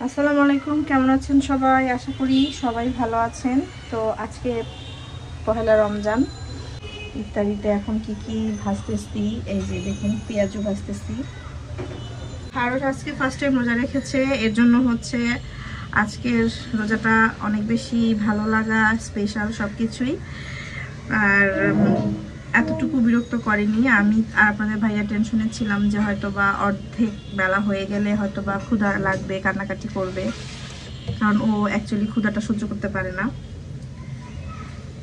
আসসালামু আলাইকুম, কেমন আছেন সবাই? আশা করি সবাই ভালো আছেন। তো আজকে পহেলা রমজান, ইফতারিতে এখন কি ভাজতেছি, এই যে দেখুন পেঁয়াজও ভাজতেছি। আর আজকে ফার্স্ট টাইম রোজা রেখেছে, এর জন্য হচ্ছে আজকের রোজাটা অনেক বেশি ভালো লাগা, স্পেশাল সব কিছুই। আর এতটুকু বিরক্ত করেনি। আমি আর আপনাদের ভাইয়া টেনশনে ছিলাম যে হয়তো বা অর্ধেক বেলা হয়ে গেলে হয়তো বা ক্ষুধা লাগবে, কান্নাকাটি করবে, কারণ ও অ্যাকচুয়ালি ক্ষুধাটা সহ্য করতে পারে না।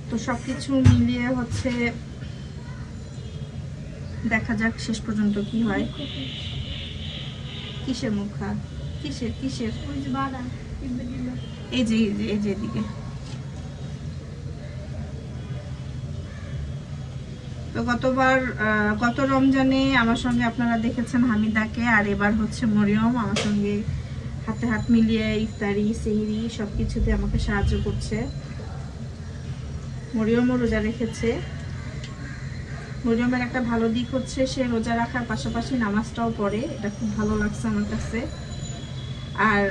তো সব কিছু মিলিয়ে হচ্ছে দেখা যাক শেষ পর্যন্ত কি হয়। কিসের মুখা? কিসের কিসের? এই যে এদিকে। তো গত রমজানে আমার সঙ্গে আপনারা দেখেছেন হামিদাকে, আর এবার হচ্ছে মরিয়ম আমার সঙ্গে হাতে হাত মিলিয়ে ইফতারি সেহরি সবকিছুতে আমাকে সাহায্য করছে। মরিয়মও রোজা রেখেছে। মরিয়মের একটা ভালো দিক হচ্ছে সে রোজা রাখার পাশাপাশি নামাজটাও পড়ে, এটা খুব ভালো লাগছে আমার কাছে। আর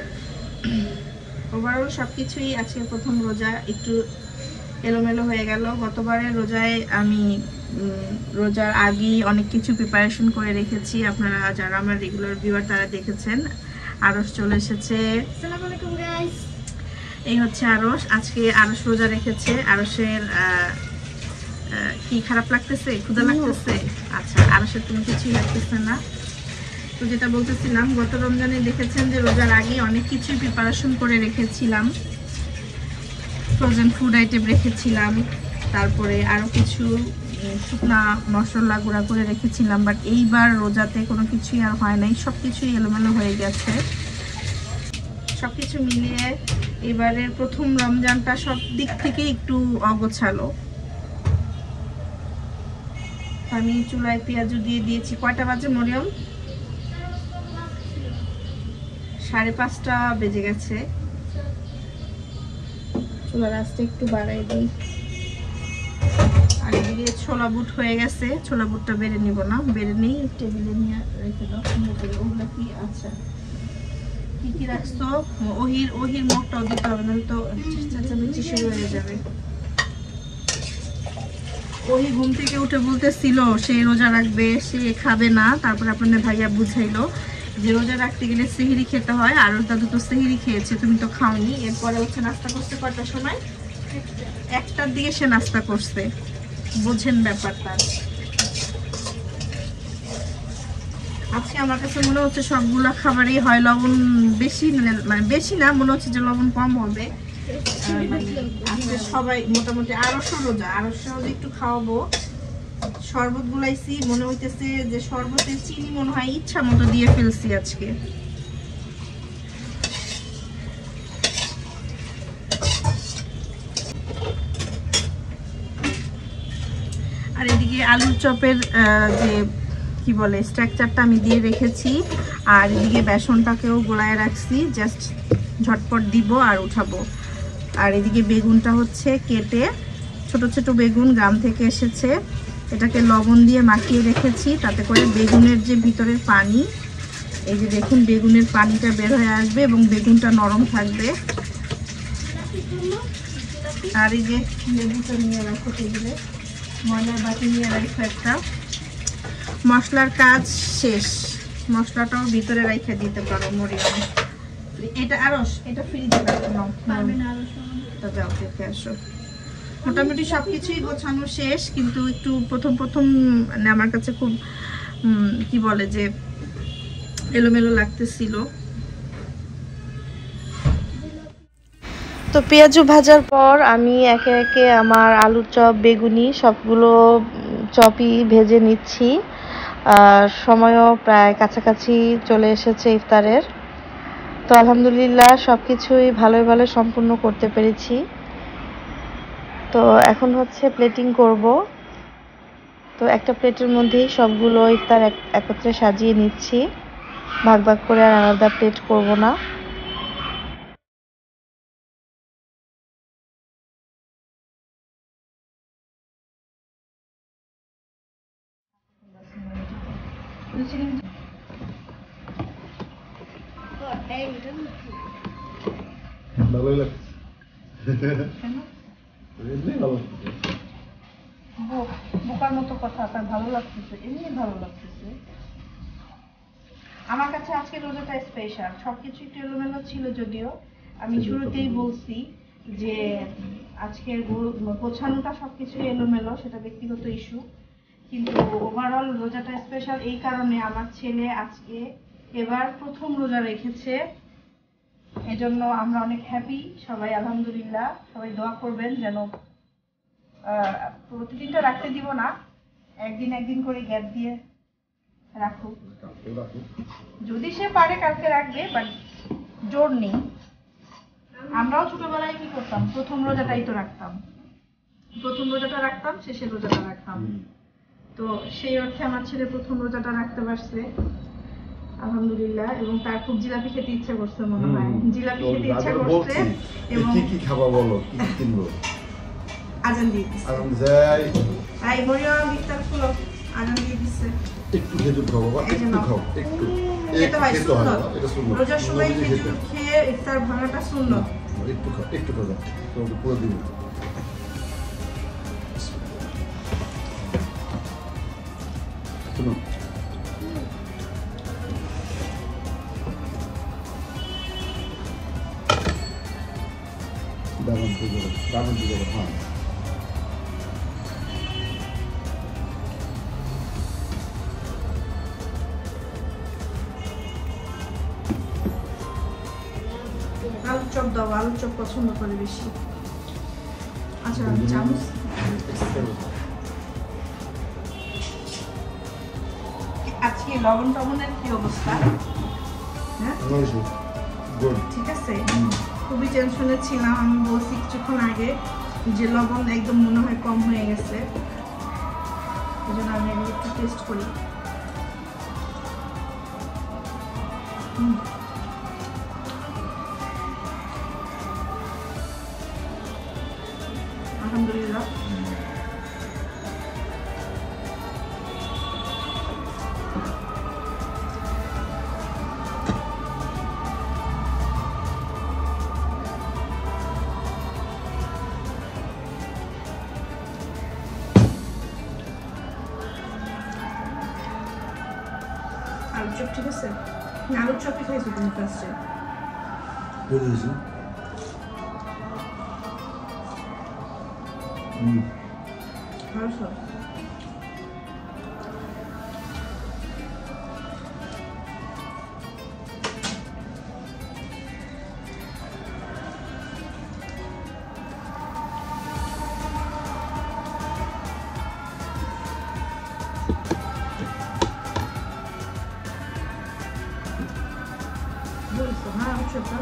ওভারঅল সব কিছুই আজকে প্রথম রোজা একটু এলোমেলো হয়ে গেল। গতবারের রোজায় আমি রোজার আগেই অনেক কিছু প্রিপারেশন করে রেখেছি, আপনারা যারা আমার রেগুলার ভিউয়ার তারা দেখেছেন। আরশ চলে এসেছে। আসসালামু আলাইকুম গাইস। এই হচ্ছে আরশ, আজকে আরশ রোজা রেখেছে। আরশের কি খারাপ লাগতেছে? ক্ষুধা লাগতেছে? আচ্ছা, আরশের কোনো কিছুই লাগতেছে না। তো যেটা বলতেছিলাম, গত রমজানে দেখেছেন যে রোজার আগে অনেক কিছুই প্রিপারেশন করে রেখেছিলাম, ফ্রোজেন ফুড আইটেম রেখেছিলাম, তারপরে আরও কিছু শুকনা মশলা গুঁড়া করে রেখেছিলাম। বাট এইবার রোজাতে কোনো কিছুই আর হয় নাই, সব কিছুই এলোমেলো হয়ে গেছে। সব কিছু মিলিয়ে এবারের প্রথম রমজানটা সব দিক থেকে একটু অগোছালো। আমি চুলায় পেঁয়াজু দিয়ে দিয়েছি। কয়টা বাজে মরিয়ম? 5:30 বেজে গেছে। চুলার আঁচটা একটু বাড়াই দিই। আর এদিকে ছোলা বুট হয়ে গেছে, ছোলা বুটটা বেড়ে নিব না, বেড়ে নেই, টেবিলে নিয়ে রেখে দাও। ওগুলা কি? আচ্ছা, কি কি রাখছো? ওহির মুখটাও দিতে হবে, নাহলে তো চেঁচামেচি শুরু হয়ে যাবে। ওহি ঘুম থেকে উঠে বলতেছিল সে রোজা রাখবে, সে খাবে না। তারপর আপনাদের ভাইয়া বুঝাইলো যে রোজা রাখতে গেলে সেহরি খেতে হয়, আর দাদু তো সেহরি খেয়েছে, তুমি তো খাওনি। এরপরে হচ্ছে নাস্তা করতে কয়টার সময়? 1টার দিকে সে নাস্তা করছে। বোঝেন ব্যাপারটা। আজকে আমার কাছে মনে হচ্ছে সবগুলা খাবারই হয় লবণ বেশি, মানে বেশি না, মনে হচ্ছে যে লবণ কম হবে। আজকে সবাই মোটামুটি আরশো রোজা একটু খাওয়াবো। শরবত গুলাইছি, মনে হইতেছে যে শরবতের চিনি মনে হয় ইচ্ছা মতো দিয়ে ফেলছি আজকে। আর এদিকে আলুর চপের যে কি বলে স্ট্রাকচারটা আমি দিয়ে রেখেছি, আর এদিকে বেসনটাকেও গোলায় রাখছি, জাস্ট ঝটপট দিব আর উঠাবো। আর এদিকে বেগুনটা হচ্ছে কেটে, ছোট ছোট বেগুন গ্রাম থেকে এসেছে, এটাকে লবণ দিয়ে মাখিয়ে রেখেছি, তাতে করে বেগুনের যে ভিতরের পানি, এই যে দেখুন বেগুনের পানিটা বের হয়ে আসবে এবং বেগুনটা নরম থাকবে। আর এই যে লেবুটা নিয়ে রাখো টেবিলে, ময়লার বাটি নিয়ে রাখো একটা। মশলার কাজ শেষ, মশলাটাও ভিতরে রেখে দিতে পারো মরিয়ম। এটা আরশ, এটা ফ্রিজে রাখো, নাও তো যাও দেখে আসো। মোটামুটি সবকিছুই গোছানো শেষ, কিন্তু একটু প্রথম মানে আমার কাছে খুব কি বলে যে এলোমেলো লাগতেছিল। তো পেঁয়াজু ভাজার পর আমি একে একে আমার আলুর চপ, বেগুনি সবগুলো চপই ভেজে নিচ্ছি। সময়ও প্রায় কাছাকাছি চলে এসেছে ইফতারের। তো আলহামদুলিল্লাহ সব কিছুই ভালোই সম্পূর্ণ করতে পেরেছি। তো এখন হচ্ছে প্লেটিং করব। তো একটা প্লেটের মধ্যেই সবগুলো ইফতার একত্রে সাজিয়ে নিচ্ছি, ভাগ ভাগ করে আর আলাদা প্লেট করব না। ভালোই লাগছে। কেন এমনি ভালো লাগছে। বোকার মতো কথা, আপনার ভালো লাগতেছে? এমনি ভালো লাগতেছে। আমার কাছে আজকে রোজাটা স্পেশাল। সবকিছু একটু এলোমেলো ছিল যদিও, আমি শুরুতেই বলছি যে আজকের গোছানোটা সবকিছু এলোমেলো, সেটা ব্যক্তিগত ইস্যু, কিন্তু ওভারঅল রোজাটা স্পেশাল এই কারণে আমার ছেলে আজকে এবার প্রথম রোজা রেখেছে, এজন্য আমরা অনেক হ্যাপি সবাই। আলহামদুলিল্লাহ, সবাই দোয়া করবেন যেন প্রতিদিনটা রাখতে দিব না, একদিন একদিন করে গ্যাপ দিয়ে রাখুক। যদি সে পারে কালকে রাখবে, বাট জোর নেই। আমরাও ছোটবেলায় কি করতাম, প্রথম রোজাটাই তো রাখতাম, প্রথম রোজাটা রাখতাম, শেষের রোজাটা রাখতাম। তো সেই অর্থে আমার ছেলে প্রথম রোজাটা রাখতে পারছে আলহামদুলিল্লাহ, এবং তার খুব জিলাপি খেতে ইচ্ছা করছে মনে হয়, জিলাপি খেতে ইচ্ছা করছে। এবং কি খাবা বলো, কি কিনবো? আজান দিয়ে দিচ্ছে, আরাম যাই। আই মরিয়ম ইফতার খুলো, আজান দিয়ে দিচ্ছে। একটু খেজুর খাও বাবা, একটু খাও, একটু খেতে হয় সুন্নত, এটা সুন্নত। রোজার সময় খেজুর খেয়ে ইফতার ভাঙাটা সুন্নত। একটু খাও, একটু খাও, তোমাকে পুরো দিব। শুনো, দারুণ দিকে, দারুণ দিকে, হ্যাঁ। আলুর চপ দাও, আলুর চপ পছন্দ করে বেশি। আচ্ছা চামচ। আজকে লবণ টবণের কি অবস্থা? হ্যাঁ ঠিক আছে, খুবই টেনশনে ছিলাম। আমি বলছি কিছুক্ষণ আগে যে লবণ একদম মনে হয় কম হয়ে গেছে, এই জন্য আমি একটু টেস্ট করি। আলহামদুলিল্লাহ। আলুর চপ ঠিক আছে? না, আলুর চপই খাইছো তুমি ফার্স্টে? ভালো সব। বলছো হ্যাঁ আলুর চপটা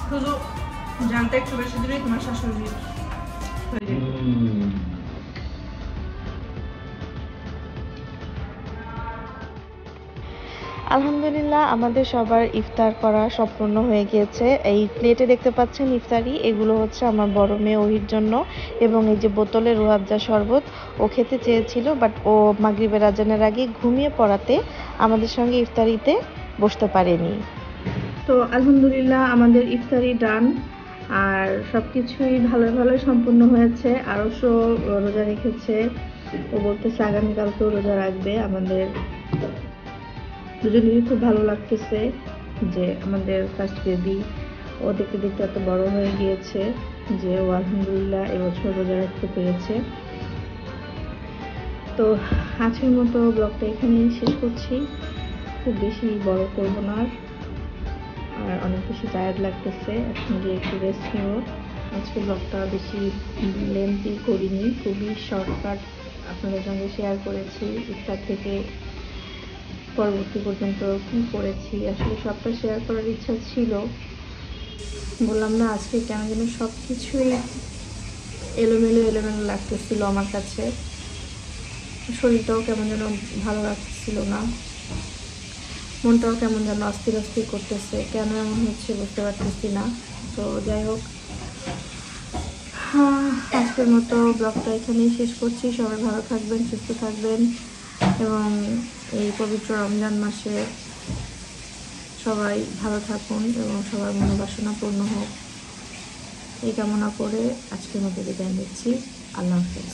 শুধু জানটা একটু বেশি দিলেই তোমার শাশুড়ি হয়ে যাবে। আলহামদুলিল্লাহ, আমাদের সবার ইফতার করা সম্পূর্ণ হয়ে গিয়েছে। এই প্লেটে দেখতে পাচ্ছেন ইফতারি, এগুলো হচ্ছে আমার বড় মেয়ে ওহির জন্য, এবং এই যে বোতলে রুয়াবজা শরবত ও খেতে চেয়েছিল, বাট ও মাগরিবের আজানের আগে ঘুমিয়ে পড়াতে আমাদের সঙ্গে ইফতারিতে বসতে পারেনি। তো আলহামদুলিল্লাহ আমাদের ইফতারি ডান, আর সব কিছুই ভালো ভালো সম্পূর্ণ হয়েছে। আরশও রোজা রেখেছে, ও বলতেছে আগামীকালকেও রোজা রাখবে। আমাদের দুজনেরই খুব ভালো লাগতেছে যে আমাদের ফার্স্ট বেবি ও দেখতে দেখতে এত বড় হয়ে গিয়েছে যে ও আলহামদুলিল্লাহ এবছর রোজা রাখতে পেরেছে। তো আজকের মতো ব্লগটা এখানে শেষ করছি, খুব বেশি বড় করবো না, আর অনেক বেশি টায়ার্ড লাগতেছে, এখন গিয়ে একটু রেস্ট নেব। আজকে ব্লগটা বেশি লেন্থি করিনি, খুবই শর্টকাট আপনাদের সঙ্গে শেয়ার করেছি। ইফতার থেকে পরবর্তী পর্যন্ত কী করেছি, আসলে সবটা শেয়ার করার ইচ্ছা ছিল, বললাম না আজকে কেন যেন সব কিছুই এলোমেলো এলোমেলো লাগতেছিল আমার কাছে, শরীরটাও কেমন যেন ভালো লাগছিল না, মনটাও কেমন যেন অস্থির অস্থির করতেছে, কেন এমন হচ্ছে বুঝতে পারতেছি না। তো যাই হোক, আজকের মতো ব্লগটা এখানেই শেষ করছি। সবাই ভালো থাকবেন, সুস্থ থাকবেন, এবং এই পবিত্র রমজান মাসে সবাই ভালো থাকুন এবং সবার মনোবাসনা পূর্ণ হোক এই কামনা করে আজকের মতো বিদায় নিচ্ছি। আল্লাহ হাফেজ।